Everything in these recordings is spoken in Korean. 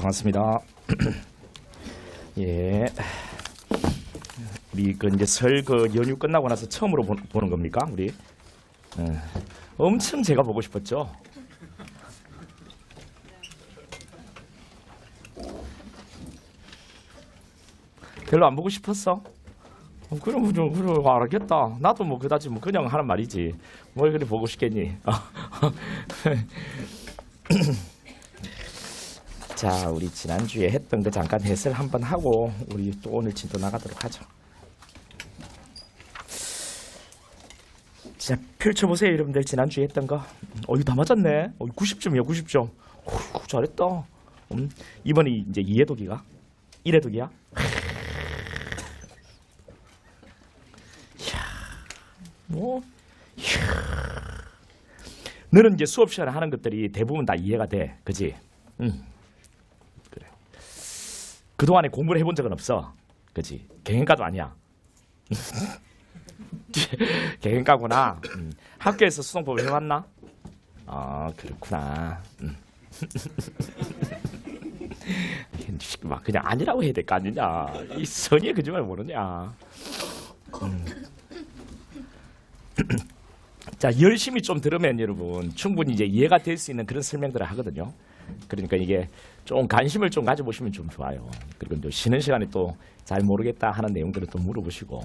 반갑습니다. 예. 우리 그 이제 설 그 연휴 끝나고 나서 처음으로 보는 겁니까? 우리 엄청 제가 보고 싶었죠. 별로 안 보고 싶었어? 그럼 좀 그래 알겠다. 나도 뭐 그다지 뭐 그냥 하는 말이지. 뭘 그리 보고 싶겠니? 자, 우리 지난주에 했던 거 잠깐 해설 한번 하고 우리 또 오늘 진도 나가도록 하죠. 자, 펼쳐보세요 여러분들. 지난주에 했던 거 이거 다 맞았네. 90점이야 90점. 잘했다. 이번이 이제 2회독이가 1회독이야. 뭐 너는 이제 수업 시간에 하는 것들이 대부분 다 이해가 돼. 그지? 그래. 그동안에 공부를 해본 적은 없어. 그지? 개행가도 아니야. 개행가구나. 학교에서 수능법을 해왔나? 그렇구나. 막 그냥 아니라고 해야 될 거 아니냐. 이 선의의 거짓말 모르냐. 자, 열심히 좀 들으면 여러분 충분히 이제 이해가 될 수 있는 그런 설명들을 하거든요. 그러니까 이게 좀 관심을 좀 가져보시면 좀 좋아요. 그리고 또 쉬는 시간에 또 잘 모르겠다 하는 내용들을 또 물어보시고.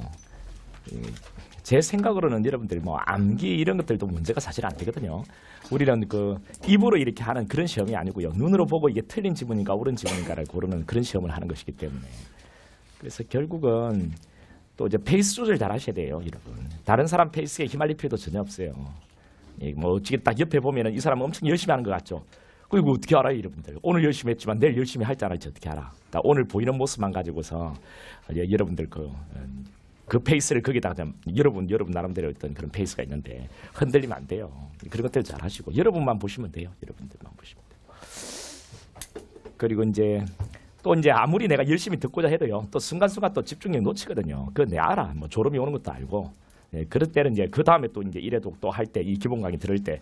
제 생각으로는 여러분들 뭐 암기 이런 것들도 문제가 사실 안 되거든요. 우리는 그 입으로 이렇게 하는 그런 시험이 아니고요. 눈으로 보고 이게 틀린 지문인가 옳은 지문인가를 고르는 그런 시험을 하는 것이기 때문에. 그래서 결국은 또 이제 페이스 조절 잘 하셔야 돼요, 여러분. 다른 사람 페이스에 휘말릴 필요도 전혀 없어요. 뭐 어찌 딱 옆에 보면은 이 사람은 엄청 열심히 하는 것 같죠. 그리고 어떻게 알아요, 여러분들? 오늘 열심히 했지만 내일 열심히 할 줄 알았지 어떻게 알아? 오늘 보이는 모습만 가지고서 여러분들 그 페이스를 거기다가 여러분 나름대로 어떤 그런 페이스가 있는데 흔들리면 안 돼요. 그런 것들 잘 하시고 여러분만 보시면 돼요. 여러분들만 보시면 돼요. 그리고 이제 또 이제 아무리 내가 열심히 듣고자 해도요. 또 순간순간 또 집중력 놓치거든요. 그거 내가 알아. 뭐 졸음이 오는 것도 알고. 네, 그럴 때는 이제 그 다음에 또 이제 이래도 또 할 때 이 기본 강의 들을 때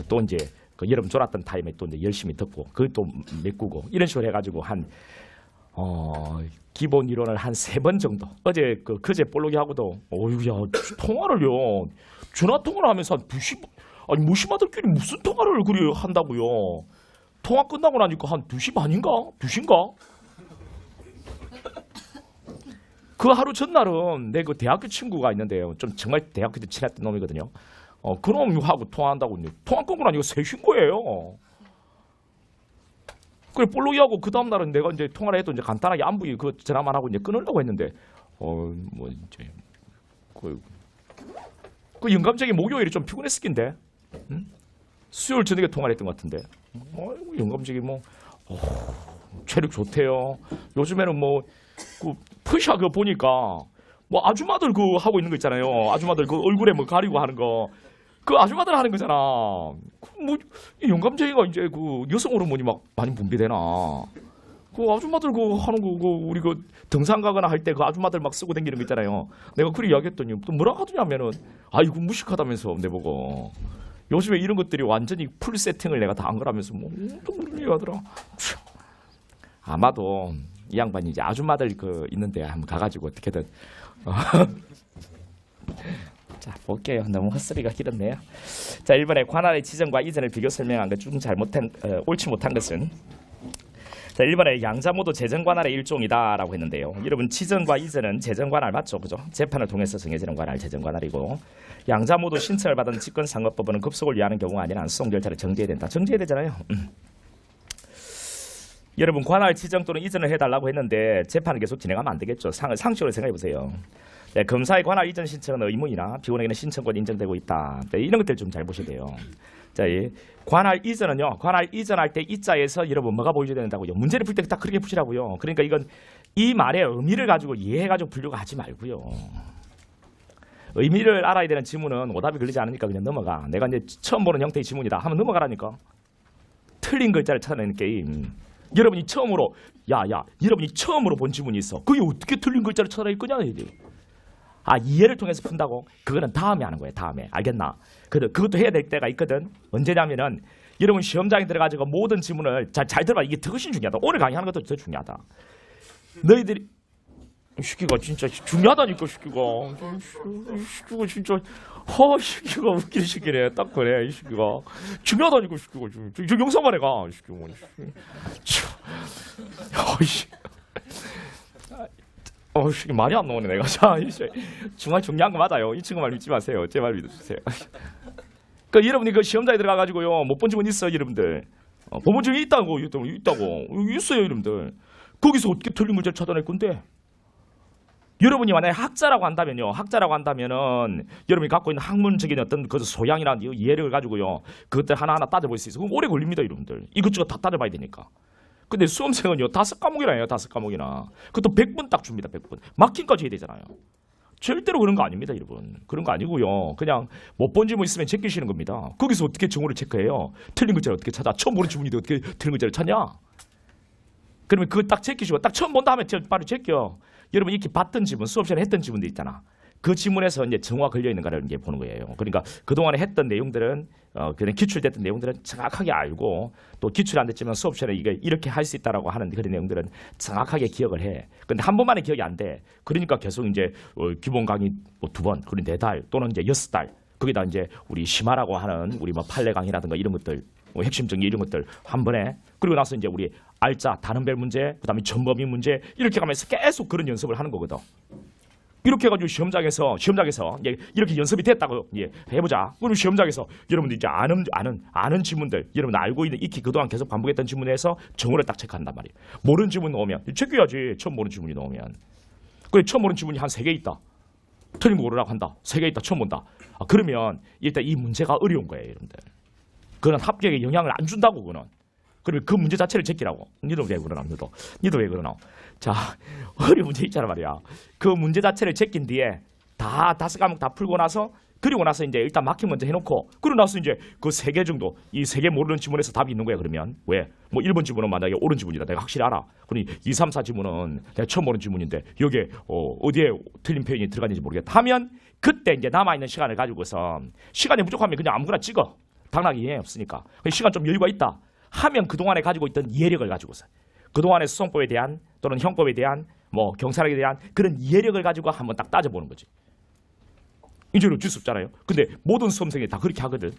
또 이제 그 여러분 졸았던 타임에 또 이제 열심히 듣고 그걸 또 메꾸고 이런 식으로 해가지고 한 기본 이론을 한 3번 정도. 어제 그제 볼로기 하고도 어유야 통화를요. 전화 통화를 하면서 한 2시 아니 무심하들끼리 무슨 통화를 그리 한다고요. 통화 끝나고 나니까 한 2시 반인가? 2시인가? 그 하루 전날은 내 그 대학교 친구가 있는데요. 좀 정말 대학교 때 친했던 놈이거든요. 그 놈하고 통화한다고 통화 끊고 나니까 3시인 거예요. 그래 볼로기하고 그 다음 날은 내가 이제 통화를 해도 이제 간단하게 안부 그 전화만 하고 이제 끊으려고 했는데 뭐 이제 그 영감쟁이 목요일이 좀 피곤했을 낀데 수요일 저녁에 통화를 했던 것 같은데 영감쟁이 뭐 체력 좋대요. 요즘에는 뭐 그 푸샤 그거 보니까 뭐 아줌마들 그 하고 있는 거 있잖아요. 아줌마들 그 얼굴에 뭐 가리고 하는 거. 그 아줌마들 하는 거잖아. 뭐 영감쟁이가 이제 그 여성 호르몬이 막 많이 분비되나? 그 아줌마들 그 하는 거 우리 그 등산 가거나 할 때 그 아줌마들 막 쓰고 다니는 거 있잖아요. 내가 그리 이야기했더니 또 뭐라 하더냐면은 이거 무식하다면서 내보고 요즘에 이런 것들이 완전히 풀 세팅을 내가 다 한 거라면서 뭐 또 무슨 얘기하더라. 아마도 이 양반이 이제 아줌마들 그 있는데 한번 가가지고 어떻게든. 자, 볼게요. 너무 헛소리가 길었네요. 자, 1번에 관할의 지정과 이전을 비교 설명한 것 중 옳지 못한 것은 자, 1번에 양자모도 재정관할의 일종이다라고 했는데요. 여러분 지정과 이전은 재정관할 맞죠? 그죠? 재판을 통해서 정해지는 관할 재정관할이고 양자모도 신청을 받은 직권상업법원은 급속을 위하는 경우가 아니라 소송 절차를 정지해야 된다. 정지해야 되잖아요. 여러분 관할 지정 또는 이전을 해달라고 했는데 재판을 계속 진행하면 안 되겠죠. 상식으로 생각해보세요. 네, 검사의 관할 이전 신청은 의무이나 피고인에게는 신청권이 인정되고 있다. 네, 이런 것들 좀 잘 보셔야 돼요. 자, 관할 이전은요. 관할 이전할 때 이자에서 여러분 뭐가 보여줘야 된다고요. 문제를 풀 때 딱 그렇게 푸시라고요. 그러니까 이건 이 말의 의미를 가지고 이해해가지고 풀려고 하지 말고요. 의미를 알아야 되는 지문은 오답이 걸리지 않으니까 그냥 넘어가. 내가 이제 처음 보는 형태의 지문이다 하면 넘어가라니까. 틀린 글자를 찾아내는 게임. 여러분이 처음으로 여러분이 처음으로 본 지문이 있어. 그게 어떻게 틀린 글자를 찾아낼 거냐 이제. 이해를 통해서 푼다고? 그거는 다음에 하는 거예요. 다음에. 알겠나? 그것도 해야 될 때가 있거든. 언제냐면은 여러분 시험장에 들어가지고 모든 지문을 잘 들어봐. 이게 더 훨씬 중요하다. 오늘 강의하는 것도 더 중요하다. 너희들이 시키가 진짜 중요하다니까 시키가 진짜 시키가 웃긴 시키네. 딱 그래 이 시키가 중요하다니까 시키가 저 영상만 해가 시키가 시키 말이 안 나오네 내가. 자 정말 중요한 거 맞아요. 이 친구 말 믿지 마세요. 제 말 믿어주세요. 그 여러분이 그 시험장에 들어가가지고요 못 본 지문 있어요 여러분들. 못 본 지문 있다고 있어요 여러분들. 거기서 어떻게 틀린 문제를 찾아낼 건데? 여러분이 만약에 학자라고 한다면요, 학자라고 한다면은 여러분이 갖고 있는 학문적인 어떤 그 소양이나 이해를 가지고요, 그것들 하나하나 따져볼 수 있어. 그럼 오래 걸립니다, 여러분들. 이것저것 다 따져봐야 되니까. 근데 수험생은요, 5과목이나 해요, 5과목이나. 그것도 100분 딱 줍니다, 100분. 마킹까지 해야 되잖아요. 절대로 그런 거 아닙니다, 여러분. 그런 거 아니고요. 그냥 못 본 지문 있으면 제끼시는 겁니다. 거기서 어떻게 정보를 체크해요? 틀린 글자를 어떻게 찾아? 처음 보는 지문인데 어떻게 틀린 글자를 찾냐? 그러면 그거 딱 제끼시고 딱 처음 본다 하면 바로 제껴. 여러분 이렇게 봤던 지문, 수업 시간에 했던 지문들 있잖아. 그 지문에서 이제 정화 걸려 있는가를 이제 보는 거예요. 그러니까 그 동안에 했던 내용들은 그냥 기출됐던 내용들은 정확하게 알고 또 기출 안 됐지만 수업 시간에 이게 이렇게 할 수 있다라고 하는 그런 내용들은 정확하게 기억을 해. 근데 한 번만에 기억이 안 돼. 그러니까 계속 이제 기본 강의 뭐 2번, 그리고 4달 또는 이제 6달. 거기다 이제 우리 심화라고 하는 우리 뭐 판례 강의라든가 이런 것들. 뭐 핵심 정리 이런 것들 한 번에 그리고 나서 이제 우리 알짜 단원별 문제 그다음에 전범위 문제 이렇게 가면서 계속 그런 연습을 하는 거거든. 이렇게 해가지고 시험장에서 이렇게 연습이 됐다고 해보자. 그럼 시험장에서 여러분들 이제 아는 지문들 여러분 알고 있는 익히 그동안 계속 반복했던 지문에서 정오를 딱 체크한단 말이에요. 모르는 지문 넣으면 체크해야지. 처음 모르는 지문이 넣으면. 그래 처음 모르는 지문이 한 3개 있다. 틀린 거 고르라고 한다. 3개 있다. 처음 본다. 그러면 일단 이 문제가 어려운 거예요, 여러분들. 그건 합격에 영향을 안 준다고 그거는. 그러면 그 문제 자체를 제끼라고. 니도 왜 그러나? 니도 왜 그러나? 자, 어려운 문제 있잖아 말이야. 그 문제 자체를 제낀 뒤에 다 5과목 다 풀고 나서 그리고 나서 이제 일단 마킹 먼저 해놓고 그러고 나서 이제 그 3개 정도 이 3개 모르는 지문에서 답이 있는 거야. 그러면 왜? 뭐 1번 지문은 만약에 옳은 지문이다. 내가 확실히 알아. 그러니 2, 3, 4 지문은 내가 처음 보는 지문인데 여기에 어디에 틀린 표현이 들어갔는지 모르겠다 하면 그때 이제 남아있는 시간을 가지고서 시간이 부족하면 그냥 아무거나 찍어. 당락이 이해 없으니까. 시간 좀 여유가 있다 하면 그동안에 가지고 있던 이해력을 가지고서 그동안의 수성법에 대한 또는 형법에 대한 뭐 경찰학에 대한 그런 이해력을 가지고 한번 딱 따져보는 거지. 이제는 어쩔 수 없잖아요. 근데 모든 수험생이 다 그렇게 하거든.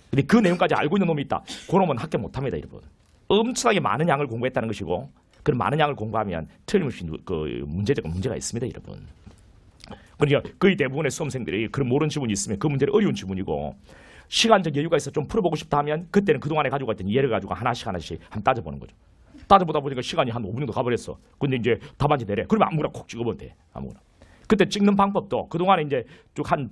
근데 그 내용까지 알고 있는 놈이 있다. 그러면 합격 못합니다, 여러분. 엄청나게 많은 양을 공부했다는 것이고 그런 많은 양을 공부하면 틀림없이 그 문제가 있습니다, 여러분. 그러니까 거의 대부분의 수험생들이 그런 모르는 지문이 있으면 그 문제는 어려운 지문이고 시간적 여유가 있어 좀 풀어보고 싶다 하면 그때는 그동안에 가지고 있던 이해를 가지고 하나씩 한번 따져보는 거죠. 따져보다 보니까 시간이 한 5분 정도 가버렸어. 근데 이제 답안지 내래. 그러면 아무거나 콕 찍어보면 돼. 아무거나. 그때 찍는 방법도 그동안에 이제 쭉 한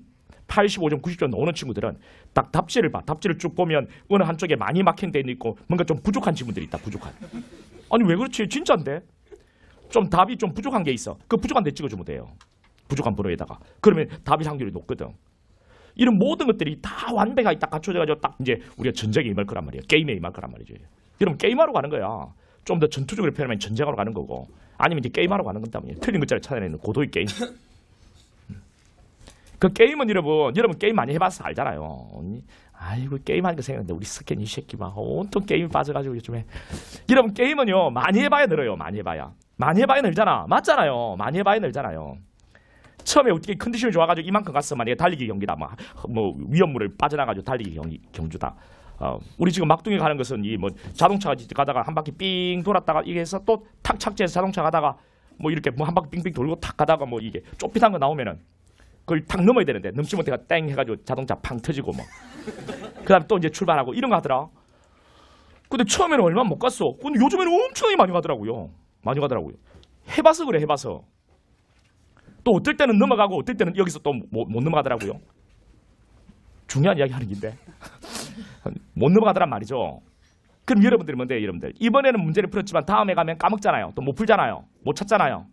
85점, 90점 나오는 친구들은 딱 답지를 봐. 답지를 쭉 보면 어느 한쪽에 많이 마킹돼 있고 뭔가 좀 부족한 지문들이 있다. 부족한. 아니 왜 그렇지? 진짜인데? 좀 답이 좀 부족한 게 있어. 그 부족한 데 찍어주면 돼요. 부족한 번호에다가. 그러면 답이 확률이 높거든. 이런 모든 것들이 다 완벽하게 딱 갖춰져가지고 딱 이제 우리가 전쟁에 임할 거란 말이에요. 게임에 임할 거란 말이죠. 여러분 게임하러 가는 거야. 좀 더 전투적으로 표현하면 전쟁하러 가는 거고 아니면 이제 게임하러 가는 건다면 틀린 글자를 찾아내는 고도의 게임. 그 게임은 여러분 게임 많이 해봐서 알잖아요. 아이고 게임하니까 생각나는데 우리 스캔 이 새끼 막 온통 게임에 빠져가지고 요즘에. 여러분 게임은요 많이 해봐야 늘어요. 많이 해봐야 늘잖아. 맞잖아요. 많이 해봐야 늘잖아요. 처음에 어떻게 컨디션이 좋아가지고 이만큼 갔어. 만약에 달리기 경기다. 뭐 위험물을 빠져나가지고 달리기 경주다. 우리 지금 막둥이 가는 것은 이 뭐 자동차 가다가 한 바퀴 삥 돌았다가 이게 해서 또 탁 착지해서 자동차 가다가 뭐 이렇게 뭐 한 바퀴 빙빙 돌고 탁 가다가 뭐 이게 좁빗한 거 나오면은 그걸 탁 넘어야 되는데 넘지 못해가 땡 해가지고 자동차 팡 터지고 뭐 그다음에 또 이제 출발하고 이런 거 하더라. 근데 처음에는 얼마 못 갔어. 근데 요즘에는 엄청나게 많이 가더라고요. 해봐서 그래. 해봐서. 또 어떨 때는 넘어가고 어떨 때는 여기서 또 못 넘어가더라고요. 중요한 이야기 하는 긴데 못 넘어가더란 말이죠. 그럼 여러분들이 뭔데 여러분들 이번에는 문제를 풀었지만 다음에 가면 까먹잖아요. 또 못 풀잖아요. 못 찾잖아요.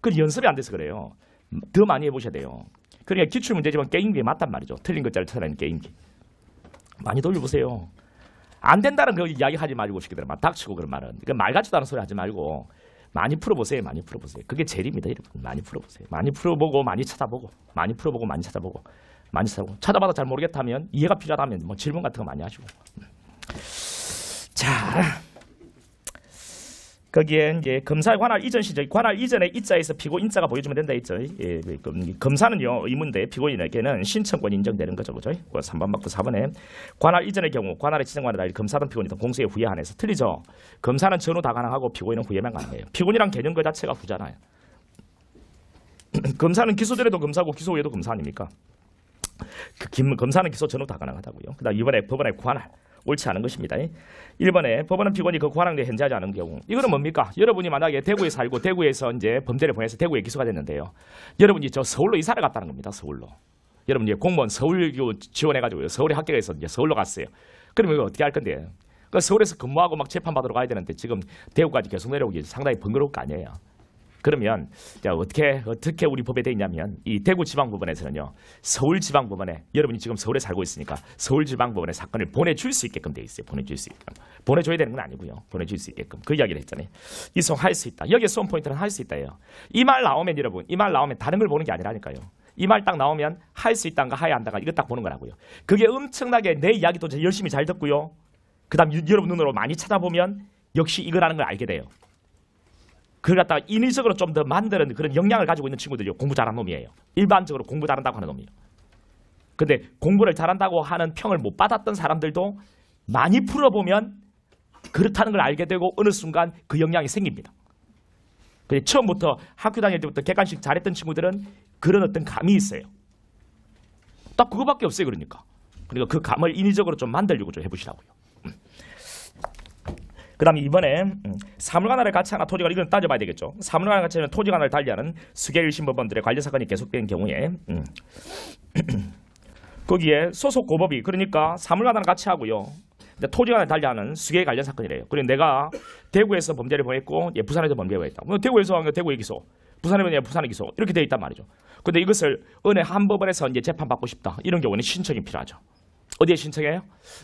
그 연습이 안 돼서 그래요. 더 많이 해보셔야 돼요. 그러니까 기출문제지만 게임기에 맞단 말이죠. 틀린 글자를 찾아내는 게임기. 많이 돌려보세요. 안 된다는 그 이야기 하지 말고 싶기들 막 닥치고 그런 말은 말 같지도 않은 소리 하지 말고 많이 풀어보세요. 그게 제일입니다, 여러분. 많이 풀어보세요. 많이 풀어보고 많이 찾아보고 찾아봐도 잘 모르겠다면 이해가 필요하다면 뭐 질문 같은 거 많이 하시고 자, 거기에 이제 검사에 관할 이전 시절, 관할 이전의 이자에서 피고 인자가 보여주면 된다 했죠. 예, 검사는요 의무인데 피고인에게는 신청권이 인정되는 거죠, 그죠? 3번 맞고 4번에 관할 이전의 경우 관할의 지정관에 달리 검사든 피고인이든 공소에 후에 한해서 틀리죠. 검사는 전후 다 가능하고 피고인은 후에만 가능해요. 피고인이란 개념 그 자체가 후잖아요. 검사는 기소 전에도 검사고 기소 후에도 검사 아닙니까? 검사는 기소 전후 다 가능하다고요. 그다음 이번에 법원의 관할 옳지 않은 것입니다. 1번에 법원은 피고인이 그 관할 내에 현재하지 않은 경우 이거는 뭡니까? 여러분이 만약에 대구에 살고 대구에서 이제 범죄를 보내서 대구에 기소가 됐는데요. 여러분이 저 서울로 이사를 갔다는 겁니다. 서울로. 여러분 이제 공무원 서울 지원해가지고 서울에 합격해서 이제 서울로 갔어요. 그러면 이거 어떻게 할 건데? 그 서울에서 근무하고 막 재판 받으러 가야 되는데 지금 대구까지 계속 내려오기 상당히 번거로울 거 아니에요. 그러면 자, 어떻게 우리 법에 돼 있냐면 이 대구지방법원에서는요 서울지방법원에 여러분이 지금 서울에 살고 있으니까 서울지방법원에 사건을 보내줄 수 있게끔 돼 있어요. 보내줄 수 있게끔. 보내줘야 되는 건 아니고요. 보내줄 수 있게끔 그 이야기를 했잖아요. 이송할 수 있다. 여기에 수험 포인트는 할 수 있다예요. 이 말 나오면 여러분 이 말 나오면 다른 걸 보는 게 아니라니까요. 이 말 딱 나오면 할 수 있다인가 하야 한다가 이거 딱 보는 거라고요. 그게 엄청나게 내 이야기도 열심히 잘 듣고요. 그다음 여러분 눈으로 많이 찾아보면 역시 이거라는 걸 알게 돼요. 그걸 갖다가 인위적으로 좀 더 만드는 그런 역량을 가지고 있는 친구들이요. 공부 잘하는 놈이에요. 일반적으로 공부 잘한다고 하는 놈이에요. 근데 공부를 잘한다고 하는 평을 못 받았던 사람들도 많이 풀어보면 그렇다는 걸 알게 되고 어느 순간 그 역량이 생깁니다. 근데 처음부터 학교 다닐 때부터 객관식 잘했던 친구들은 그런 어떤 감이 있어요. 딱 그거밖에 없어요. 그러니까 그 감을 인위적으로 좀 만들려고 좀 해보시라고요. 그 다음에 이번에 사물관할을 같이 하나 토지관할 이건 따져봐야 되겠죠. 사물관할을 같이 하는 토지관할을 달리하는 수계일심법원들의 관련 사건이 계속된 경우에 거기에 소속 고법이 그러니까 사물관할을 같이 하고요. 토지관할을 달리하는 수계 관련 사건이래요. 그리고 내가 대구에서 범죄를 범했고 부산에서 범죄를 범했다. 대구에서 하면 대구에 기소, 부산에 하면 부산에 기소 이렇게 되어 있단 말이죠. 근데 이것을 어느 한 법원에서 이제 재판받고 싶다. 이런 경우는 신청이 필요하죠. 어디에 신청해요?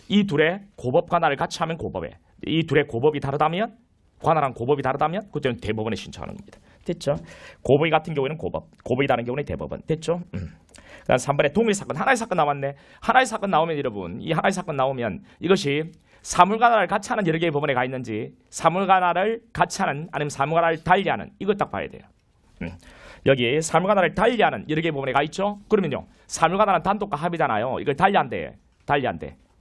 이 둘의 고법 관할을 같이 하면 고법에 이 둘의 고법이 다르다면 관할한 고법이 다르다면 그때는 대법원에 신청하는 겁니다. 됐죠? 고법이 같은 경우에는 고법, 고법이 다른 경우는 대법원. 됐죠? 그다음 3번에 동일 사건, 하나의 사건 나왔네. 하나의 사건 나오면 여러분 이 하나의 사건 나오면 이것이 사물관할을 같이 하는 여러 개의 법원에 가 있는지 사물관할을 같이 하는 아니면 사물관할을 달리하는 이것 딱 봐야 돼요. 여기 사물관할을 달리하는 여러 개의 법원에 가 있죠? 그러면요 사물관할은 단독과 합의잖아요. 이걸 달리한대.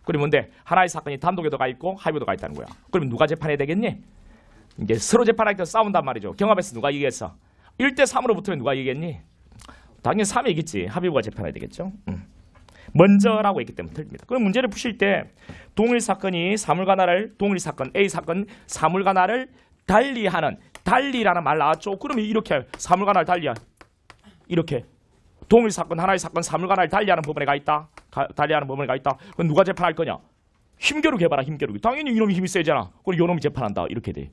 그러면 뭔데? 하나의 사건이 단독에도 가 있고 합의도 가 있다는 거야. 그러면 누가 재판해야 되겠니? 이제 서로 재판할 때 싸운단 말이죠. 경합에서 누가 이겼어? 1대3으로 붙으면 누가 이겼니? 당연히 3이 이겼지. 합의부가 재판해야 되겠죠. 먼저라고 했기 때문에 틀립니다. 그럼 문제를 푸실 때 동일 사건이 사물관할을 동일 사건 A 사건 사물관할을 달리라는 말 나왔죠. 그러면 이렇게 사물관할 달리야 이렇게 동일 사건 하나의 사건 사물관할 달리하는 법원에 가 있다. 달리하는 법원에 가 있다. 그럼 누가 재판할 거냐? 힘겨루기 해봐라. 힘겨루기. 당연히 이놈이 힘이 세잖아. 그럼 이놈이 재판한다. 이렇게 돼.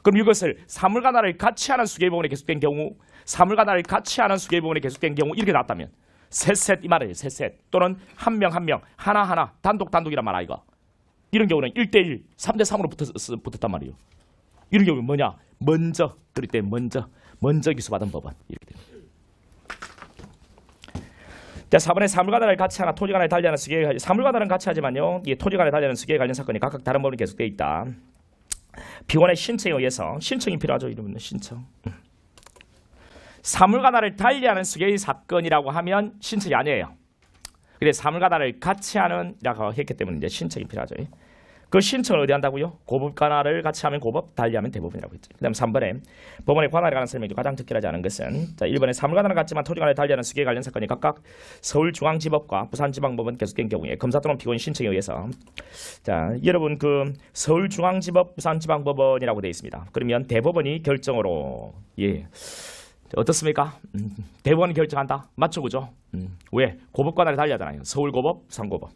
그럼 이것을 사물관할을 같이 하는 수계법원에 계속된 경우 사물관할을 같이 하는 수계법원에 계속된 경우 이렇게 나왔다면 셋 이 말이에요. 셋 또는 한 명 하나 단독이란 말 아이가. 이런 경우는 1대1 3대3으로 붙었단 말이에요. 이런 경우는 뭐냐? 먼저 그럴 때 먼저 기소받은 법원 이렇게 됩니다. 자, 4번에 사물관할을 같이 하나 토지관할을 달리하는 수계 사물관할은 같이 하지만요. 이 토지관할을 달리하는 수계 관련 사건이 각각 다른 법원이 계속되어 있다. 피고인의 신청에 의해서 신청이 필요하죠. 이러면 신청. 사물관할을 달리하는 수계의 사건이라고 하면 신청이 아니에요. 근데 사물관할을 같이 하는라고 했기 때문에 이제 신청이 필요하죠. 그 신청을 어디 한다고요? 고법관할을 같이 하면 고법, 달리하면 대법원이라고 했죠. 그 다음 3번에 법원의 관할에 관한 설명이 가장 특별하지 않은 것은 자 1번에 사물관할은 같지만 토지관할을 달리하는 수계 관련 사건이 각각 서울중앙지법과 부산지방법원 계속된 경우에 검사 또는 피고인 신청에 의해서 자 여러분 그 서울중앙지법, 부산지방법원이라고 되어 있습니다. 그러면 대법원이 결정으로 어떻습니까? 대법원이 결정한다. 맞죠, 그죠? 왜? 고법관할을 달리하잖아요. 서울고법, 부산고법.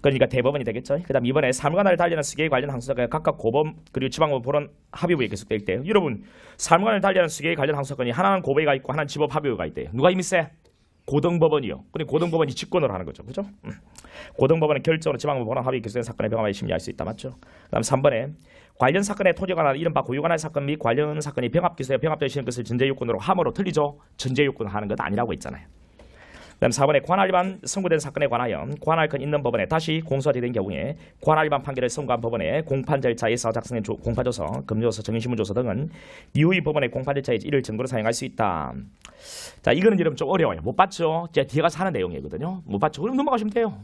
그러니까 대법원이 되겠죠. 그 다음 이번에 사물관할을 달리하는 수계에 관련 항소사건이 각각 고법 그리고 지방법 보론 합의부에 계속될 때 여러분 사물관할을 달리하는 수계에 관련 항소사건이 하나는 고법에 가 있고 하나는 지법 합의부가 있대요. 누가 힘이 세? 고등법원이요. 그리고 고등법원이 직권으로 하는 거죠. 그죠? 고등법원은 결정으로 지방법 보론 합의 계속된 사건에 병합하여 심리할 수 있다. 맞죠? 그 다음 3번에 관련 사건의 토지관할 이른바 고유관할 사건 및 관련 사건이 병합기소에 병합되어 시는 것을 전제요건으로 함으로 틀리죠. 전제요건을 하는 것 아니라고 했잖아요. 그다음 4번에 관할 위반 선고된 사건에 관하여 관할권 있는 법원에 다시 공소가 된 경우에 관할 위반 판결을 선고한 법원에 공판 절차에서 작성된 공판조서, 금조서, 정인신문조서 등은 이후의 법원의 공판 절차에 이를 증거로 사용할 수 있다. 자, 이거는 여러분 좀 어려워요. 못 봤죠? 이제 뒤에 가서 하는 내용이거든요. 못 봤죠? 그럼 넘어가시면 돼요.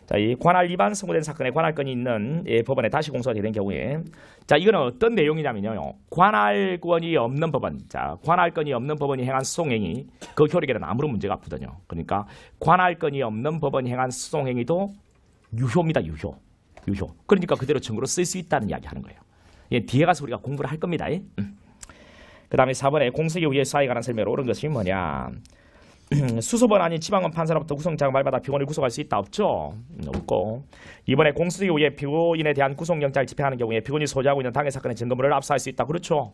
자, 이 관할 위반 선고된 사건에 관할권이 있는 법원에 다시 공소가 된 경우에, 자, 이거는 어떤 내용이냐면요. 관할권이 없는 법원, 자, 관할권이 없는 법원이 행한 소송행위, 그 효력에는 아무런 문제가 없거든요. 그러니까 관할권이 없는 법원이 행한 소송행위도 유효입니다. 유효. 그러니까 그대로 증거로 쓸 수 있다는 이야기 하는 거예요. 예, 뒤에 가서 우리가 공부를 할 겁니다. 그 다음에 4번에 공소기 위에 사에 관한 설명을 옳은 것이 뭐냐. 수소번 아닌 지방원 판사로부터 구속영장 말받아 피고인을 구속할 수 있다. 없죠. 없고. 이번에 공소기 이후에 피고인에 대한 구속영장을 집행하는 경우에 피고인이 소지하고 있는 당해 사건의 증거물을 압수할 수 있다. 그렇죠.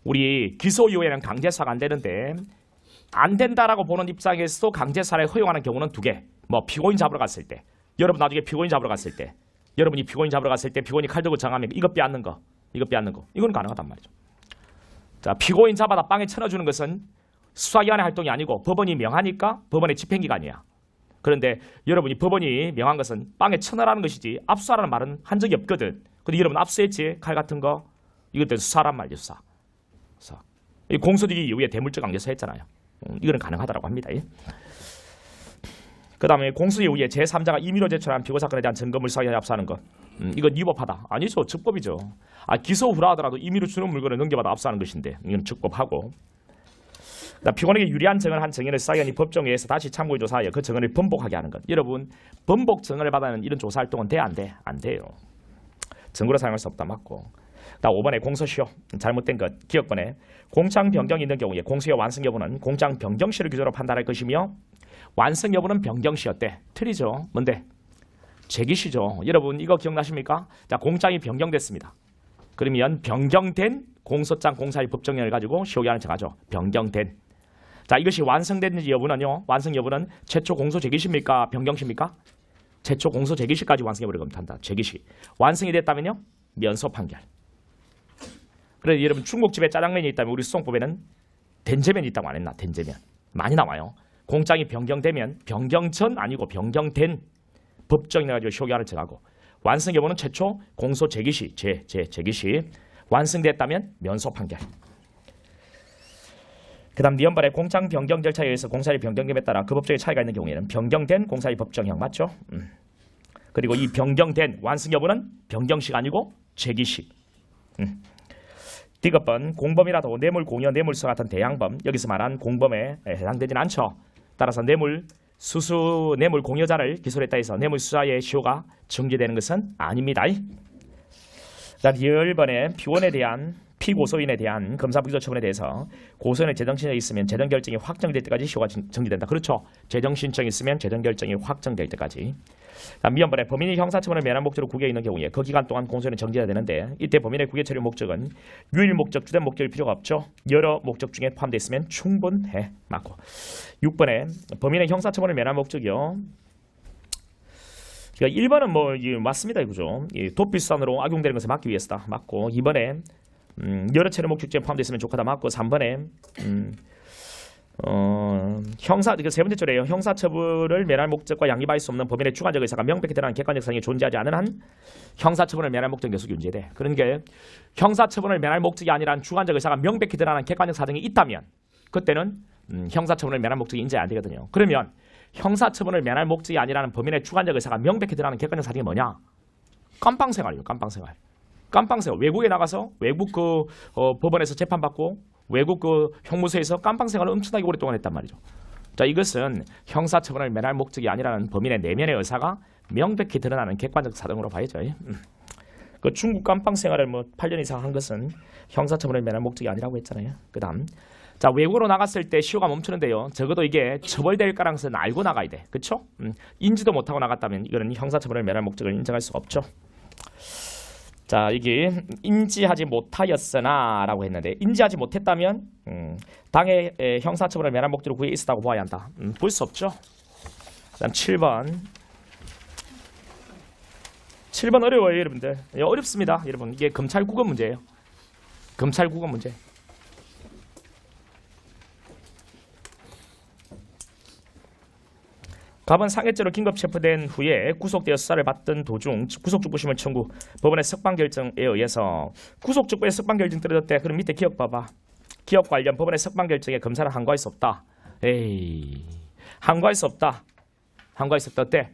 우리 기소 이후에는 강제수사가 안 되는데 안 된다라고 보는 입장에서도 강제수사를 허용하는 경우는 두 개. 뭐 피고인 잡으러 갔을 때, 여러분 나중에 피고인 잡으러 갔을 때, 여러분이 피고인 잡으러 갔을 때 피고인이 칼 들고 정하면 이것 빼앗는 거, 이건 가능하단 말이죠. 자, 피고인 잡아다 빵에 쳐넣어주는 것은 수사기관의 활동이 아니고 법원이 명하니까 법원의 집행기관이야. 그런데 여러분이 법원이 명한 것은 빵에 쳐넣으라는 것이지 압수하라는 말은 한 적이 없거든. 근데 여러분 압수했지? 칼 같은 거. 이것도 수사란 말이죠. 수사. 이 공소되기 이후에 대물적 강제수 했잖아요. 이거는 가능하다고 합니다. 그 다음에 공소 이후에 제3자가 임의로 제출한 피고 사건에 대한 증거물 수사기관에 압수하는 것. 이건 위법하다. 아니죠. 즉법이죠. 기소 후라 하더라도 임의로 주는 물건을 넘겨받아 압수하는 것인데 이건 즉법하고. 피고인에게 유리한 증언을 한 증인을 수사기관이 법정에서 다시 참고해 조사하여 그 증언을 번복하게 하는 것. 여러분, 번복 증언을 받아는 이런 조사 활동은 돼? 안 돼? 안 돼요. 증거로 사용할 수 없다. 맞고. 5번에 공소시효. 잘못된 것. 기억번에 공장 변경이 있는 경우에 공소시효 완성 여부는 공장 변경시를 기준으로 판단할 것이며 완성 여부는 변경시였대. 틀리죠. 뭔데? 제기시죠. 여러분 이거 기억나십니까? 자, 공장이 변경됐습니다. 그러면 변경된 공소장 공사의 법정령을 가지고 시효기한을 정하죠. 변경된. 자, 이것이 완성됐는지 여부는요. 완성 여부는 최초 공소 제기시입니까? 변경시입니까? 최초 공소 제기시까지 완성 여부를 검토한다. 제기시. 완성이 됐다면요. 면소 판결. 그래서 여러분 중국집에 짜장면이 있다면 우리 수송법에는 된제면이 있다고 안 했나? 된제면. 많이 나와요. 공장이 변경되면 변경 전 아니고 변경된 법정령을 가지고 시효기한을 정하고 완성 여부는 최초 공소 제기시. 제기시. 완성됐다면 면소 판결. 그 다음 니언발의 공장 변경 절차에 의해서 공사의 변경됨에 따라 그 법정의 차이가 있는 경우에는 변경된 공사의 법정형 맞죠? 그리고 이 변경된 완성 여부는 변경식 아니고 제기식. 디귿번 공범이라도 뇌물 공여 뇌물수 같은 대양범 여기서 말한 공범에 해당되진 않죠. 따라서 뇌물 수수 뇌물 공여자를 기소를 했다 해서 뇌물 수사의 시효가 정지되는 것은 아닙니다. 자, 10번에 피고인에 대한 피고소인에 대한 검사부기소 처분에 대해서 고소인의 재정신청이 있으면 재정결정이 확정될 때까지 시효가 정지된다. 그렇죠. 재정신청이 있으면 재정결정이 확정될 때까지. 미연번에 범인이 형사처분을 면한 목적으로 구개에 있는 경우에 그 기간 동안 공소는 정지해야 되는데 이때 범인의 구개 처리 목적은 유일 목적, 주된 목적일 필요가 없죠. 여러 목적 중에 포함되어 있으면 충분해. 맞고. 6번에 범인의 형사처분을 면한 목적이요. 그러니까 1번은 뭐 맞습니다. 그죠. 도피수단으로 악용되는 것을 막기 위해서다. 맞고. 2번에 여러 차례 목적지에 포함되어 있으면 좋겠다. 맞고. 3번에 형사 그 세 번째 줄에요. 형사처분을 면할 목적과 양립할 수 없는 범인의 주관적 의사가 명백히 드러난 객관적 사정이 존재하지 않은 한 형사처분을 면할 목적 계속 윤제돼. 그러니까 형사처분을 면할 목적이 아니라 주관적 의사가 명백히 드러난 객관적 사정이 있다면 그때는 형사처분을 면할 목적이 인제 안 되거든요. 그러면 형사처분을 면할 목적이 아니라는 범인의 주관적 의사가 명백히 드러나는 객관적 사정이 뭐냐? 깜빵생활이에요. 깜빵생활. 깜빵생활. 외국에 나가서 외국 그 법원에서 재판받고 외국 그 형무소에서 깜빵생활을 엄청나게 오랫동안 했단 말이죠. 자, 이것은 형사처분을 면할 목적이 아니라는 범인의 내면의 의사가 명백히 드러나는 객관적 사정으로 봐야죠. 그 중국 깜빵생활을 뭐 8년 이상 한 것은 형사처분을 면할 목적이 아니라고 했잖아요. 그다음 자, 외국으로 나갔을 때 시효가 멈추는데요. 적어도 이게 처벌될 가능성은 알고 나가야 돼. 그렇죠? 인지도 못하고 나갔다면 이거는 형사처분을 면할 목적을 인정할 수 없죠. 자, 이게 인지하지 못하였으나 라고 했는데 인지하지 못했다면 당해 형사처분을 면할 목적으로 구해 있었다고 보아야 한다. 볼 수 없죠. 그다음 7번. 7번 어려워요, 여러분들. 어렵습니다, 여러분. 이게 검찰 국어 문제예요. 검찰 국어 문제. 갑은 상해죄로 긴급 체포된 후에 구속되어 수사를 받던 도중 구속죽부심을 청구 법원의 석방 결정에 의해서 구속죽부의 석방 결정 떨어졌대. 그럼 밑에 기억 봐봐. 기억 관련 법원의 석방 결정에 검사는 항거할 수 없다. 에이, 항거할 수 없다. 항거할 수 없다. 어때?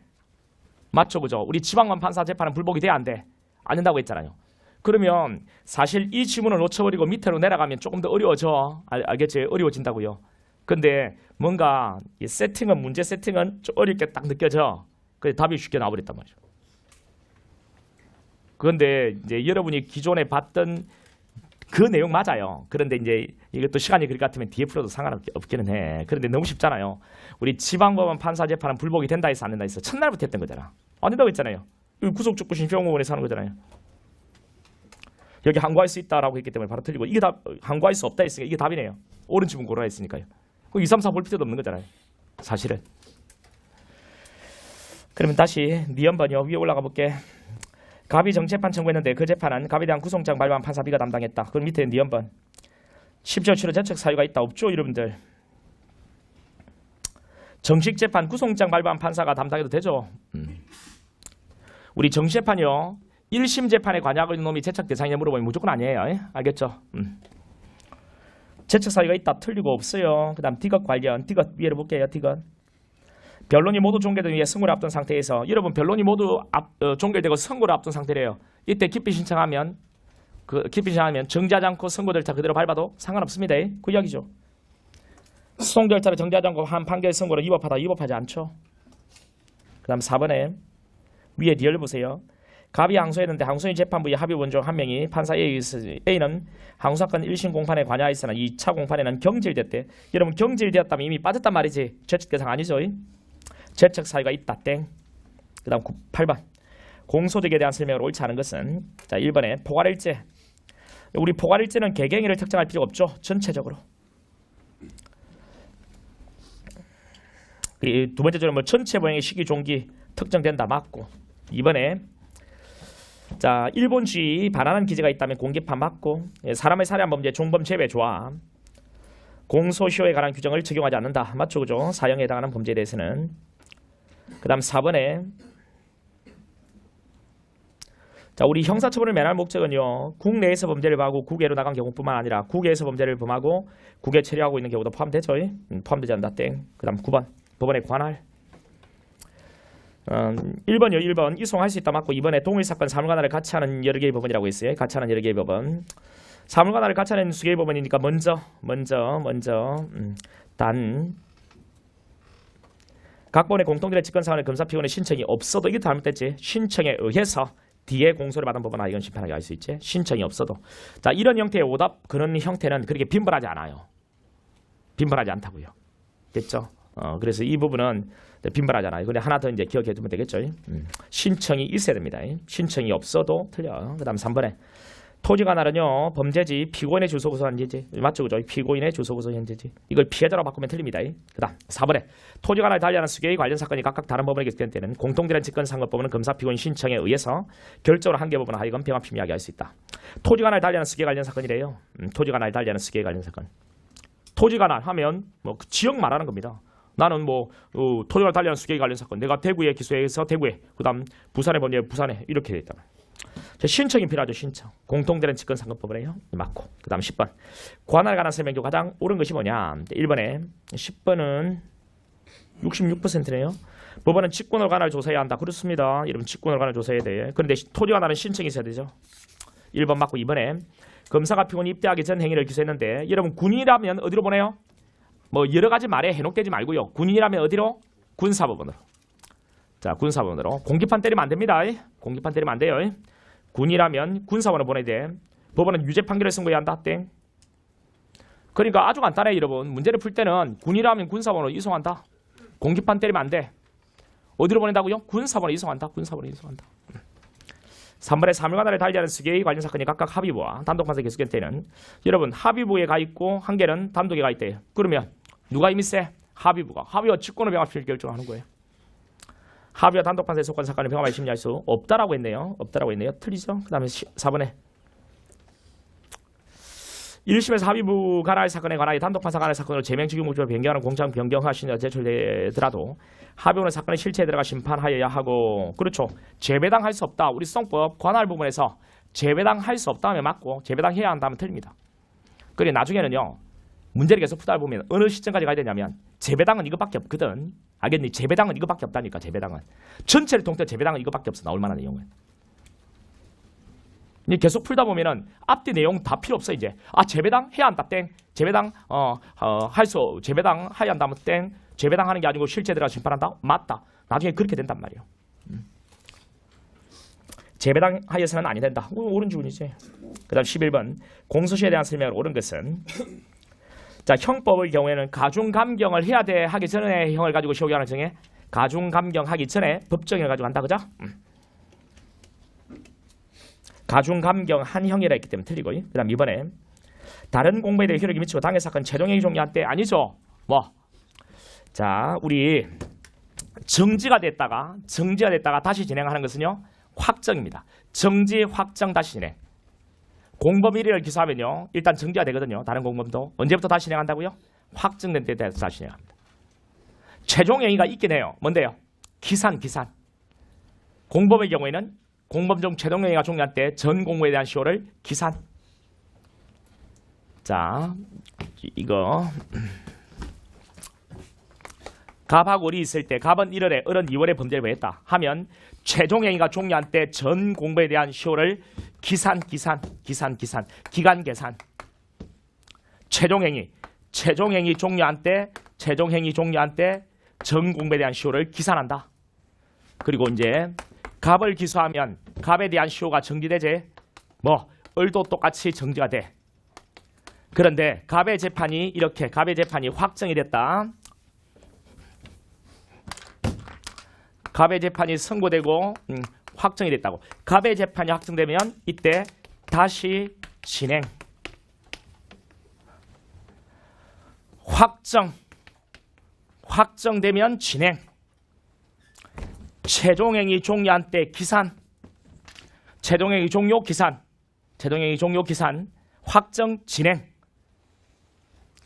맞죠, 그죠? 우리 지방관 판사 재판은 불복이 돼, 안 돼? 안 된다고 했잖아요. 그러면 사실 이 지문을 놓쳐버리고 밑으로 내려가면 조금 더 어려워져. 알겠지? 어려워진다고요. 근데 뭔가 이 세팅은, 문제 세팅은 좀 어렵게 딱 느껴져. 그래서 답이 쉽게 나와버렸단 말이죠. 그런데 이제 여러분이 기존에 봤던 그 내용 맞아요. 그런데 이제 이것도 시간이 그럴 것 같으면 뒤에 풀어도 상관없기는 해. 그런데 너무 쉽잖아요. 우리 지방법원 판사 재판은 불복이 된다 해서 안 된다 해서 첫날부터 했던 거잖아. 안 된다고 했잖아요. 구속죽부심 시행법원에서 하는 거잖아요. 여기 항고할 수 있다라고 했기 때문에 바로 틀리고, 이게 답, 항고할 수 없다 했으니까 이게 답이네요. 옳은 지문 고르라 했으니까요. 2, 3, 4 볼 필요도 없는 거잖아요. 사실은. 그러면 다시 니언번이요. 위에 올라가 볼게. 갑이 정재판 청구했는데 그 재판은 갑에 대한 구속장 발부한 판사 B가 담당했다. 그럼 밑에 니언번. 10조 치료 재책 사유가 있다. 없죠, 여러분들? 정식 재판 구속장 발부한 판사가 담당해도 되죠. 우리 정시재판이요. 1심 재판에 관여하고 있는 놈이 재책 대상이냐 물어보면 무조건 아니에요. 알겠죠? 재책 사유가 있다. 틀리고 없어요. 그 다음 디귿 관련. 디귿 위에를 볼게요. 디귿. 변론이 모두 종결된 후에 선고를 앞둔 상태에서, 여러분 변론이 모두 종결되고 선고를 앞둔 상태래요. 이때 기피 신청하면 정지하지 않고 선고 절차 그대로 밟아도 상관없습니다. 그 이야기죠. 소송 절차를 정지하지 않고 한 판결 선고를 위법하다. 위법하지 않죠. 그 다음 4번에 위에 디얼 보세요. 갑이 항소했는데 항소인 재판부의 합의 원조 한 명이 판사 A는 항소사건 1심 공판에 관여했으나 2차 공판에는 경질됐대. 여러분 경질되었다면 이미 빠졌단 말이지. 재책 대상 아니죠. 재책 사유가 있다. 땡. 그 다음 8번. 공소득에 대한 설명을 옳지 않은 것은, 자 1번에 포괄일제. 우리 포괄일제는 개개인을 특정할 필요가 없죠. 전체적으로. 두 번째로 뭐 전체 보행의 시기 종기 특정된다. 맞고. 2번에 자 일본주의 반환한 기제가 있다면 공개판 맞고. 사람을 살해한 범죄 종범 제외 좋아. 공소시효에 관한 규정을 적용하지 않는다. 맞죠, 그죠? 사형에 해당하는 범죄에 대해서는. 그 다음 4번에 자 우리 형사처벌을 면할 목적은요, 국내에서 범죄를 범하고 국외로 나간 경우뿐만 아니라 국외에서 범죄를 범하고 국외 체류하고 있는 경우도 포함되죠. 포함되지 않는다. 땡. 그 다음 9번 법원에 관할. 1번이요. 1번 이송할 수 있다. 맞고. 2번에 동일사건 사물관할을 같이 하는 여러 개의 법원이라고 했어요. 같이 하는 여러 개의 법원. 사물관할을 같이 하는 수 개의 법원이니까 먼저 단 각 번의 공통들의 직권상환의 검사 피고인의 신청이 없어도, 이게 잘못됐지. 신청에 의해서 뒤에 공소를 받은 법원 이건 심판하게 할 수 있지. 신청이 없어도. 자 이런 형태의 오답, 그런 형태는 그렇게 빈번하지 않아요. 빈번하지 않다고요. 됐죠? 그래서 이 부분은 빈번하지 않아요. 근데 하나 더 이제 기억해 두면 되겠죠. 신청이 있어야 됩니다. 신청이 없어도 틀려. 그 다음 3번에 토지관할은요, 범죄지 피고인의 주소고소 현재지. 맞죠, 그죠? 피고인의 주소고소 현재지. 이걸 피해자로 바꾸면 틀립니다. 그 다음 4번에 토지관할 달리하는 수개의 관련 사건이 각각 다른 법원에 계속된 때는 공통되는 직권상법법원은 검사 피고인 신청에 의해서 결정으로 한 개 법원은 하여금 병합심 이야기할 수 있다. 토지관할 달리하는 수개 관련 사건이래요. 토지관할 달리하는 수개 관련 사건. 토지관할 하면 뭐 지역 말하는 겁니다. 나는 뭐 토지관할 달리하는 수개 관련 사건, 내가 대구에 기소해서 대구에, 그 다음 부산에 범죄 부산에, 이렇게 돼 있다. 신청이 필요하죠. 신청. 공통되는 직권상법법원이에요. 맞고. 그 다음 10번 관할 관한 설명 중 가장 옳은 것이 뭐냐. 1번에 10번은 66%네요. 법원은 직권을 관할 조사해야 한다. 그렇습니다. 여러분 직권을 관할 조사해야 돼. 그런데 토지 관할은 신청이 있어야 되죠. 1번 맞고. 2번에 검사가 피고인이 입대하기 전 행위를 기소했는데, 여러분 군인이라면 어디로 보내요? 뭐 여러 가지 말에 해놓되지 말고요. 군인이라면 어디로? 군사법원으로. 자 군사법원으로. 공기판 때리면 안 됩니다. 공기판 때리면 안 돼요. 군이라면 군사원을 보내야 돼. 법원은 유죄 판결을 선고해야 한다. 땡. 그러니까 아주 간단해 여러분. 문제를 풀 때는 군이라면 군사원으로 이송한다. 공기판 때리면 안 돼. 어디로 보낸다고요? 군사원으로 이송한다. 군사원으로 이송한다. 3번에 사물관할을 달리하는 수개의 관련 사건이 각각 합의부와 단독판사에 계속될 때는, 여러분 합의부에 가 있고 한 개는 단독에 가 있대요. 그러면 누가 힘이 세? 합의부가. 합의와 직권을 병합시킬 결정하는 거예요. 합의와 단독판사에 속한 사건을 병합하여 심리할 수 없다라고 했네요. 없다라고 했네요. 틀리죠? 그 다음에 4번에 1심에서 합의부 간할 사건에 관하여 단독 판사 간할 사건으로 제명직위 목적으로 변경하는 공장 변경하시냐 제출되더라도 합의부는 사건의 실체에 들어가 심판하여야 하고 그렇죠. 재배당할 수 없다. 우리 수성법 관할 부분에서 재배당할 수 없다 하면 맞고 재배당해야 한다 하면 틀립니다. 그리고 나중에는요. 문제를 계속 풀다 보면 어느 시점까지 가야 되냐면 재배당은 이것밖에 없거든. 알겠니? 재배당은 이것밖에 없다니까. 재배당은. 전체를 통틀어 재배당은 이것밖에 없어. 나올 만한 내용은. 계속 풀다 보면은 앞뒤 내용 다 필요 없어 이제. 아 재배당 해야 한다 땡. 재배당 재배당 해야 한다면 땡. 재배당하는 게 아니고 실제 들어가 심판한다. 맞다. 나중에 그렇게 된단 말이에요. 재배당 하여서는 아니 된다. 옳은 주문이지. 그다음 11번 공소시효에 대한 설명을 옳은 것은 자 형법의 경우에는 가중감경을 해야 돼 하기 전에 형을 가지고 시효기한을 정해. 가중감경하기 전에 법정을 가지고 한다 그죠? 가중감경 한 형이라 했기 때문에 틀리고. 그 다음 이번에 다른 공부에 대해 효력이 미치고 당해 사건 최종행위 종료한 때 아니죠. 뭐? 자 우리 정지가 됐다가 다시 진행하는 것은요. 확정입니다. 정지 확정 다시 진행. 공범 1위를 기소하면요. 일단 정지가 되거든요. 다른 공범도. 언제부터 다시 진행한다고요? 확정된 때에 대해서 다시 진행합니다. 최종행위가 있긴 해요. 뭔데요? 기산. 공범의 경우에는 공범 중 최종행위가 종료한 때 전 공무에 대한 시효를 기산. 자, 이거 갑하고 을이 있을 때 갑은 1월에 을은 2월에 범죄를 벌였다 하면 최종행위가 종료한 때 전 공범에 대한 시효를 기간 계산. 최종행위 종료한 때 전 공범에 대한 시효를 기산한다. 그리고 이제 갑을 기소하면 갑에 대한 시효가 정지되지. 뭐 을도 똑같이 정지가 돼. 그런데 갑의 재판이 확정이 됐다. 갑의 재판이 선고되고 확정이 됐다고. 갑의 재판이 확정되면 이때 다시 진행. 확정되면 진행. 최종행위 종료한 때 기산. 최종행위 종료 기산. 확정 진행.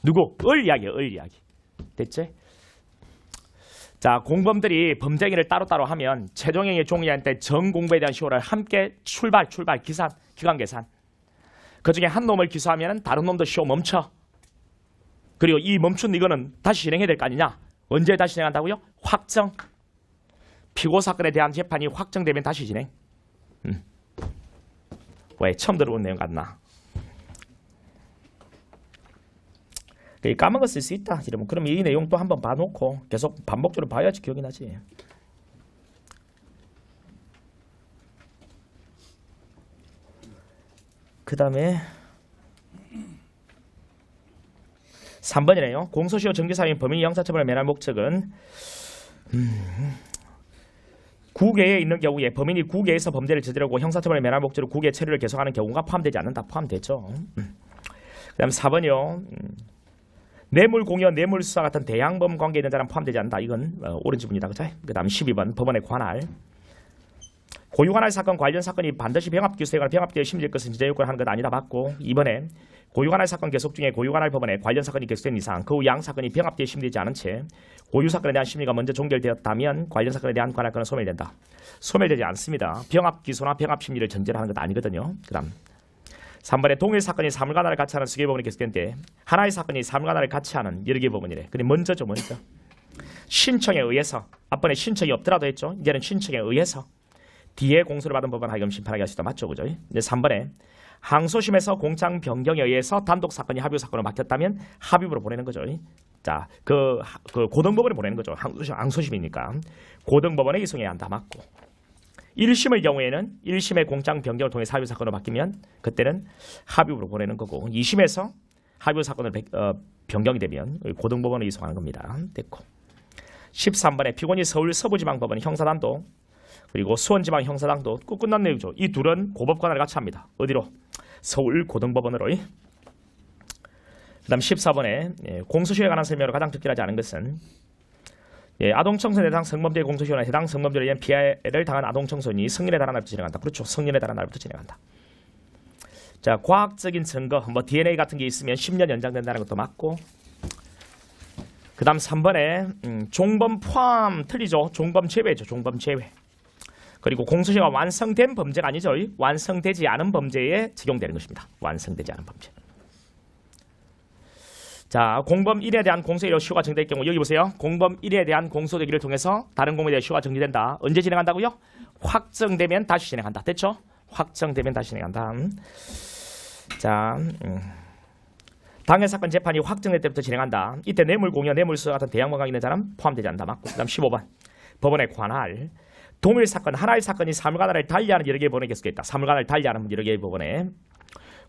누구? 을 이야기예요. 을 이야기. 됐지? 자, 공범들이 범죄행위를 따로따로 하면 최종행위 종료한 때 전 공범에 대한 시효를 함께 출발 기간 계산. 그중에 한 놈을 기소하면 다른 놈도 시효 멈춰. 그리고 이 멈춘 이거는 다시 진행해야 될 거 아니냐? 언제 다시 진행한다고요? 확정. 피고 사건에 대한 재판이 확정되면 다시 진행. 왜 처음 들어본 내용 같나? 까먹었을 수 있다. 이러면 그럼 이 내용 또 한번 봐놓고 계속 반복적으로 봐야지 기억이 나지. 그 다음에 3번이네요. 공소시효 정지사유인 범인이 형사처벌을 면할 목적은 국외에 있는 경우에 범인이 국외에서 범죄를 저지르고 형사처벌을 면할 목적으로 국외 체류를 계속하는 경우가 포함되지 않는다. 포함되죠. 그 다음 4번이요. 뇌물 공여, 뇌물 수사 같은 대항범 관계에 있는 자는 포함되지 않는다. 이건 옳은 지문이다. 그죠? 그 다음 12번 법원의 관할. 고유관할 사건 관련 사건이 반드시 병합기소에 관한 병합기에 심리될 것은 지자 요건을 하는 것 아니다. 맞고 2번에 고유관할 사건 계속 중에 고유관할 법원에 관련 사건이 계속된 이상 그 후 양 사건이 병합기에 심리되지 않은 채 고유 사건에 대한 심리가 먼저 종결되었다면 관련 사건에 대한 관할권은 소멸된다. 소멸되지 않습니다. 병합기소나 병합심리를 전제로 하는 것 아니거든요. 그 다음 3번에 동일 사건이 사물관할을 같이 하는 수개의 법원이 계속된 때 하나의 사건이 사물관할을 같이 하는 여러 개의 법원이래. 근데 먼저 신청에 의해서 앞번에 신청이 없더라도 했죠. 이제는 신청에 의해서 뒤에 공소를 받은 법원 하여금 심판하게 할 수 있다. 맞죠? 그죠? 이제 3번에 항소심에서 공장 변경에 의해서 단독 사건이 합의 사건으로 바뀌었다면 합의부로 보내는 거죠. 자, 그 고등법원에 보내는 거죠. 항소심이니까 고등법원에 이송해야 한다. 맞고 1심의 경우에는 1심의 공장 변경을 통해 합의 사건으로 바뀌면 그때는 합의부로 보내는 거고 2심에서 합의 사건을 변경이 되면 고등법원에 이송하는 겁니다. 됐고 13번에 피고인이 서울 서부지방법원 형사단도 그리고 수원지방 형사당도 끝난 내용이죠. 이 둘은 고법관할을 같이 합니다. 어디로? 서울 고등법원으로. 그 다음 14번에 공소시효에 관한 설명으로 가장 적절하지 않은 것은 아동청소년 해당 성범죄의 공소시효나 해당 성범죄에 의한 피해를 당한 아동청소년이 성년에 달한 날부터 진행한다. 그렇죠. 성년에 달한 날부터 진행한다. 자, 과학적인 증거, 뭐 DNA 같은 게 있으면 10년 연장된다는 것도 맞고. 그 다음 3번에 종범 포함 틀리죠. 종범 제외죠. 종범 제외. 그리고 공소시효가 완성된 범죄가 아니죠. 완성되지 않은 범죄에 적용되는 것입니다. 완성되지 않은 범죄. 자, 공범 1에 대한 공소시효 시효가 정지될 경우 여기 보세요. 공범 1에 대한 공소되기를 통해서 다른 공범에 대한 시효가 정지된다. 언제 진행한다고요? 확정되면 다시 진행한다. 됐죠? 확정되면 다시 진행한다. 자, 당해 사건 재판이 확정될 때부터 진행한다. 이때 뇌물 공여, 뇌물수수 같은 대항목가 있는 사람 포함되지 않는다. 맞고. 그다음 15번. 법원에 관할 동일 사건, 하나의 사건이 사물관할을 달리하는 여러 개의 법원에 계속 있다. 사물관할을 달리하는 여러 개의 법원에.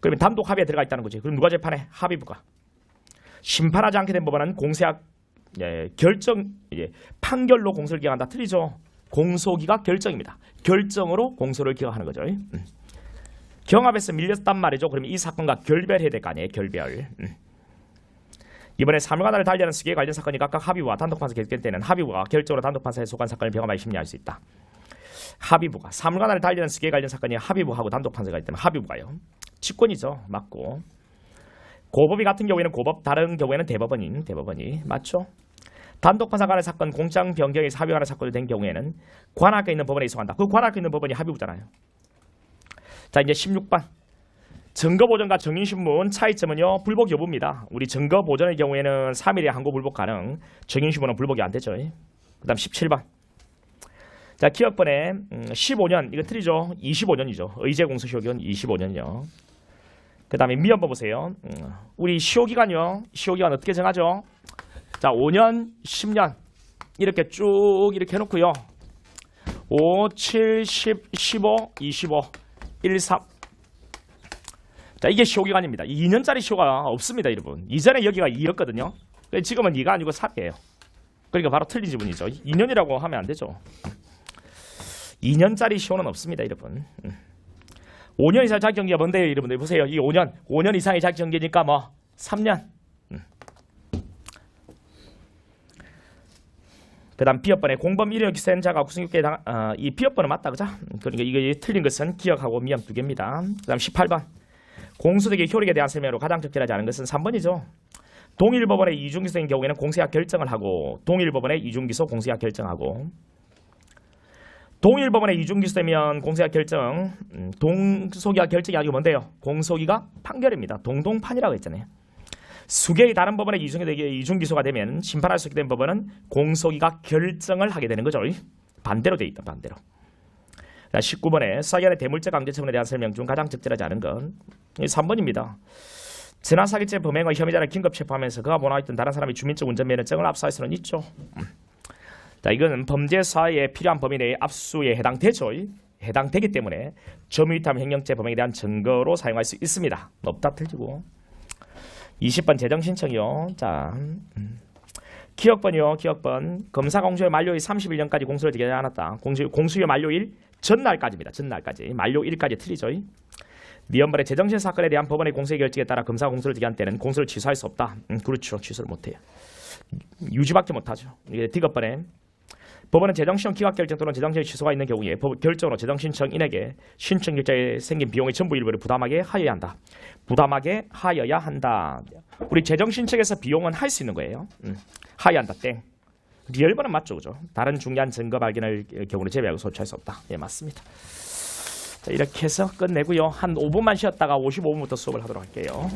그러면 단독 합의에 들어가 있다는 거지. 그럼 누가 재판해? 합의부가. 심판하지 않게 된 법원은 공소약 결정, 판결로 공소를 기각한다. 틀리죠. 공소기각 결정입니다. 결정으로 공소를 기각하는 거죠. 경합에서 밀렸단 말이죠. 그러면 이 사건과 결별해야 될 거 아니에요. 결별. 이번에 사물관할을 달리하는 수기에 관련 사건이 각각 합의부와 단독판사 결정 때는 합의부가 결정으로 단독판사에 속한 사건을 병합하여 심리할 수 있다. 합의부가 사물관할을 달리하는 수기에 관련 사건이 합의부하고 단독판사가 있다면 합의부가요. 직권이죠. 맞고. 고법이 같은 경우에는 고법, 다른 경우에는 대법원이 맞죠. 단독판사 간의 사건 공장 변경에서 합의하는 사건이 된 경우에는 관할가 있는 법원에 이송한다. 그 관할가 있는 법원이 합의부잖아요. 자, 이제 16번. 증거보전과 정인신문 차이점은요. 불복 여부입니다. 우리 증거보전의 경우에는 3일에 항고 불복 가능. 정인신문은 불복이 안 되죠. 그 다음 17번. 자, 기억번에 15년. 이거 틀리죠. 25년이죠. 의제공소시효기간 25년이요. 그 다음에 미연법 보세요. 우리 시효기간요. 시효기간 어떻게 정하죠? 자, 5년, 10년 이렇게 쭉 이렇게 해놓고요. 5, 7, 10, 15, 25, 1, 3. 자, 이게 시효기간입니다. 2년짜리 시효가 없습니다, 여러분. 이전에 여기가 2였거든요. 지금은 2가 아니고 3이에요. 그러니까 바로 틀린 지문이죠. 2년이라고 하면 안 되죠. 2년짜리 시효는 없습니다, 여러분. 5년 이상 자격정지가 뭔데요, 여러분들? 보세요. 이 5년 이상의 자격정지니까 뭐 3년. 그 다음 비협번에 공범 1회 기소자가 구성육개 이 비협번은 맞다, 그죠? 그러니까 이거 틀린 것은 기억하고 미양 2개입니다. 그 다음 18번. 공소득의 효력에 대한 설명으로 가장 적절하지 않은 것은 3번이죠. 동일법원의 이중기소인 경우에는 공소약 결정을 하고 동일법원의 이중기소 공소약 결정하고 동일법원의 이중기소되면 공소약 결정 동소기각 결정이 아니고 뭔데요? 공소기각 판결입니다. 동동판이라고 했잖아요. 수개의 다른 법원의 이중기소가 되면 심판할 수 있게 된 법원은 공소기각 결정을 하게 되는 거죠. 반대로 돼 있다. 반대로. 19번에 수사기관의 대물적 강제처분에 대한 설명 중 가장 적절하지 않은 건 3번입니다. 전화사기죄 범행의 혐의자를 긴급 체포하면서 그가 원하였던 다른 사람의 주민적 운전면허증을 압수할 수는 있죠. 자, 이거는 범죄 사회에 필요한 범위 내의 압수에 해당되죠. 해당되기 때문에 점유이탈 횡령죄 범행에 대한 증거로 사용할 수 있습니다. 없다 틀리고. 20번 재정신청이요. 자, 기억번이요. 기억번. 검사 공소의 만료일 31년까지 공소를 기하지 않았다. 공소의 만료일 전날까지입니다. 전날까지. 만료일까지 틀리죠. 미연벌의 제정신 사건에 대한 법원의 공소의 결정에 따라 검사 공소를 기한 때는 공소를 취소할 수 없다. 그렇죠. 취소를 못해요. 유지밖에 못하죠. 이게 D급번에 법원은 제정신청 기각 결정 또는 제정신의 취소가 있는 경우에 결정으로 제정신청인에게 신청 결제에 생긴 비용의 전부 일부를 부담하게 하여야 한다. 부담하게 하여야 한다. 우리 제정신청에서 비용은 할 수 있는 거예요. 하여야 한다. 땡. 리얼번은 맞죠, 그죠? 다른 중요한 증거 발견을 경우를 제외하고 소취할 수 없다. 예, 맞습니다. 자, 이렇게 해서 끝내고요. 한 5분만 쉬었다가 55분부터 수업을 하도록 할게요.